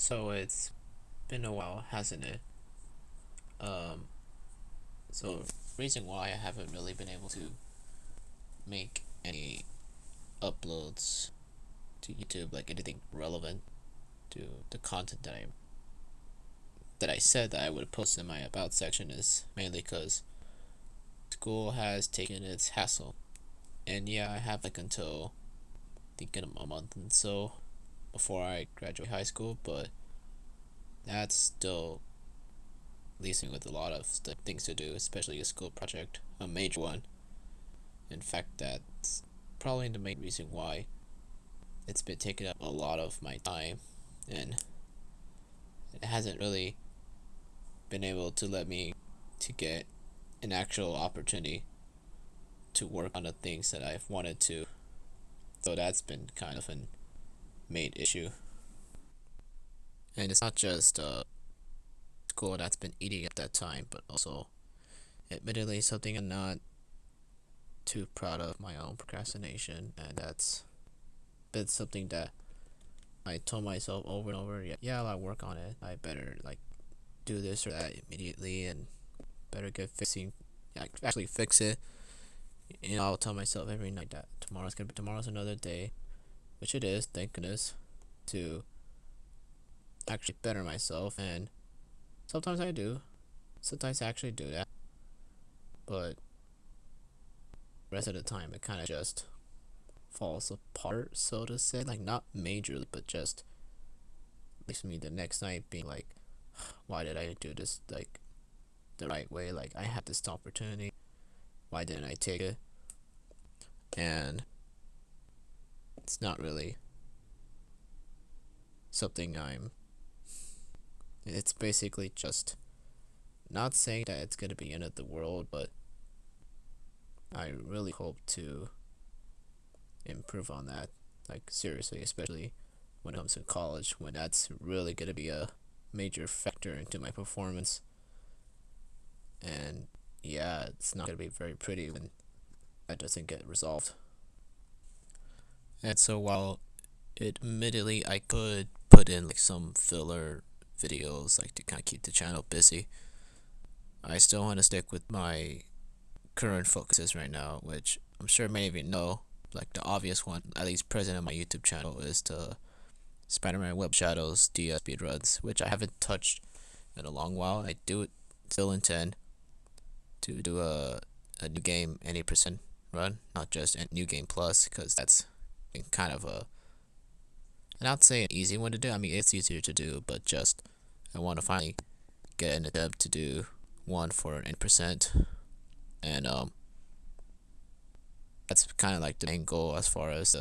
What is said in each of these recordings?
So it's been a while, hasn't it? Um, so reason why I haven't really been able to make any uploads to YouTube, like anything relevant to the content that I said that I would post in my about section, is mainly because school has taken its hassle, and yeah, I have like until thinking a month and so before I graduate high school, but that's still leaves me with a lot of things to do, especially a school project, a major one. In fact, that's probably the main reason why it's been taking up a lot of my time, and it hasn't really been able to let me to get an actual opportunity to work on the things that I've wanted to. So that's been kind of a main issue. And it's not just school that's been eating up that time, but also, admittedly, something I'm not too proud of, my own procrastination, and that's been something that I told myself over and over, yeah, I'll work on it. I better like do this or that immediately, and better get fixing, like actually fix it. I'll tell myself every night that tomorrow's another day, which it is, thank goodness, to actually better myself. And sometimes I do, sometimes I actually do that, but the rest of the time it kind of just falls apart, so to say. Like not majorly, but just leaves me the next night being like, why did I do this like the right way? Like I had this opportunity, why didn't I take it? And it's not really something I'm. It's basically just not saying that it's gonna be the end of the world, but I really hope to improve on that. Like seriously, especially when it comes to college, when that's really gonna be a major factor into my performance. And yeah, it's not gonna be very pretty when that doesn't get resolved. And so while admittedly I could put in like some filler videos like to kind of keep the channel busy, I still want to stick with my current focuses right now, which I'm sure many of you know. Like the obvious one, at least present on my YouTube channel, is the Spider-Man Web Shadows DS speedruns, which I haven't touched in a long while. I do still intend to do a new game 80% run, not just a new game plus, because that's kind of a, and I'd say an easy one to do. I mean, it's easier to do, but just I want to finally get an attempt to do one for an 80%, and that's kind of like the main goal as far as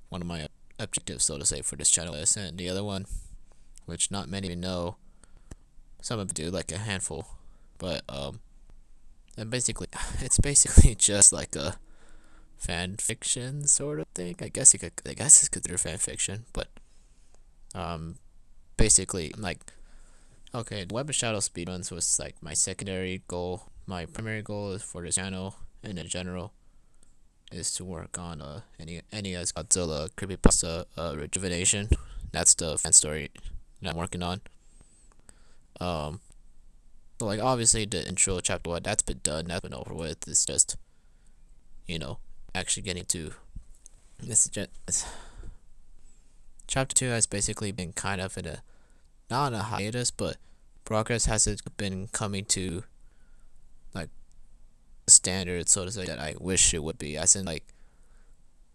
one of my objectives, so to say, for this channel is. And the other one, which not many know, some of you do, like a handful, but and basically, it's basically just like a fan fiction sort of thing. I guess it's considered fan fiction, but um, basically like, okay, the Web of Shadow speedruns was like my secondary goal. My primary goal is for this channel and in general is to work on NES Godzilla Creepypasta Rejuvenation. That's the fan story that I'm working on. Um, so like obviously the intro chapter one, that's been done, that's been over with. It's just, you know, actually getting to this. Chapter two has basically been kind of in a, not on a hiatus, but progress hasn't been coming to like standard, so to say, that I wish it would be. As in like,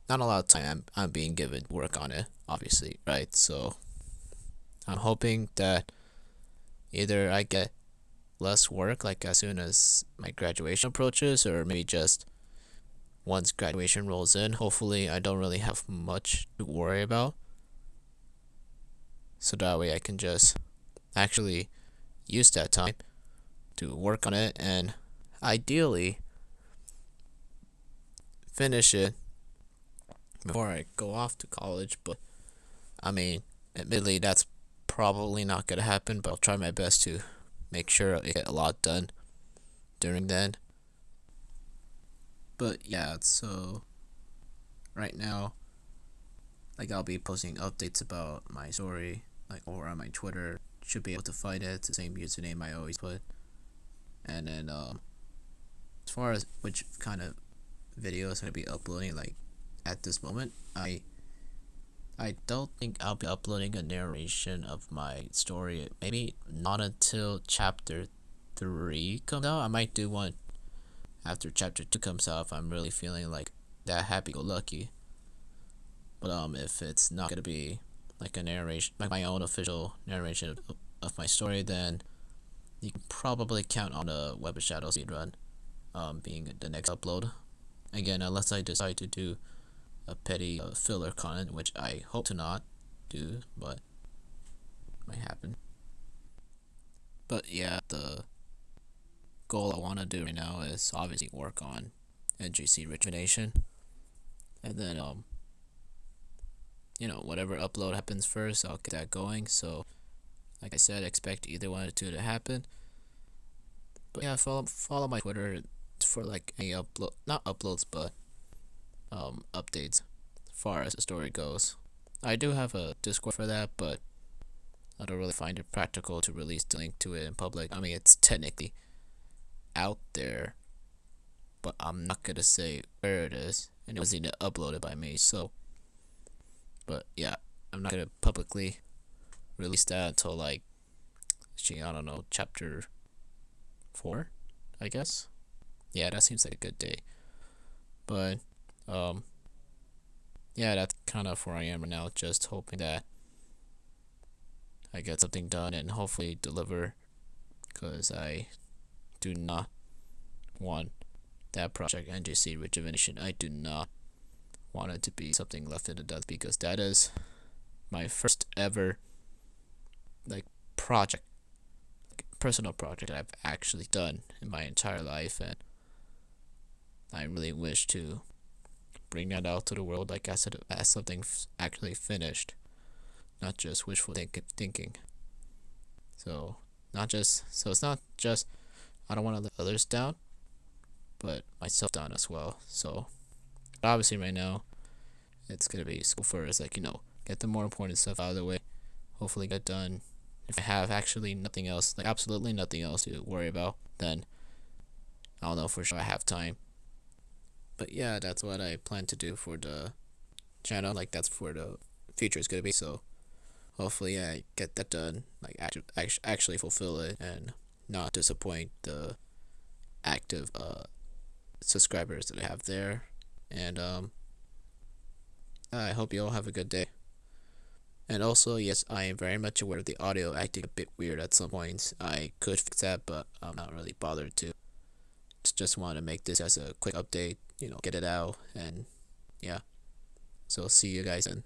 not a lot of time I'm being given work on it, obviously, right? So I'm hoping that either I get less work like as soon as my graduation approaches, or maybe just once graduation rolls in, hopefully I don't really have much to worry about, so that way I can just actually use that time to work on it and ideally finish it before I go off to college. But I mean, admittedly, that's probably not gonna happen, but I'll try my best to make sure I get a lot done during then. But yeah, so right now, like I'll be posting updates about my story, like over on my Twitter. Should be able to find it. It's the same username I always put. And then as far as which kind of videos I'm gonna be uploading, like at this moment, I don't think I'll be uploading a narration of my story. Maybe not until chapter 3 comes out. I might do one after chapter 2 comes out if I'm really feeling like that happy-go-lucky. But if it's not gonna be like a narration, like my own official narration of my story, then you can probably count on a Web of Shadows speedrun being the next upload. Again, unless I decide to do a petty filler content, which I hope to not do, but might happen. But yeah, the goal I want to do right now is obviously work on NGC Rejuvenation, and then whatever upload happens first, I'll get that going. So like I said, expect either one or two to happen. But yeah, follow my Twitter for like any not uploads, but updates as far as the story goes. I do have a Discord for that, but I don't really find it practical to release the link to it in public. I mean, it's technically out there, but I'm not gonna say where it is, and it was even uploaded by me. So, but yeah, I'm not gonna publicly release that until like, I don't know, chapter 4, I guess. Yeah, that seems like a good day. But yeah, that's kind of where I am right now. Just hoping that I get something done and hopefully deliver, because I do not want that project NGC Rejuvenation. I do not want it to be something left in the dust, because that is my first ever like project, like personal project that I've actually done in my entire life, and I really wish to bring that out to the world, like I said, as something actually finished, not just wishful thinking. So it's not just I don't want to let others down, but myself down as well. So obviously right now it's gonna be school first, like get the more important stuff out of the way, hopefully get done. If I have actually nothing else, like absolutely nothing else to worry about, then I don't know for sure I have time. But yeah, that's what I plan to do for the channel. Like that's for the future is gonna be. So hopefully I get that done, like actually fulfill it and not disappoint the active subscribers that I have there. And I hope you all have a good day. And also, yes, I am very much aware of the audio acting a bit weird at some points. I could fix that, but I'm not really bothered to. Just want to make this as a quick update, get it out, and yeah. So see you guys then.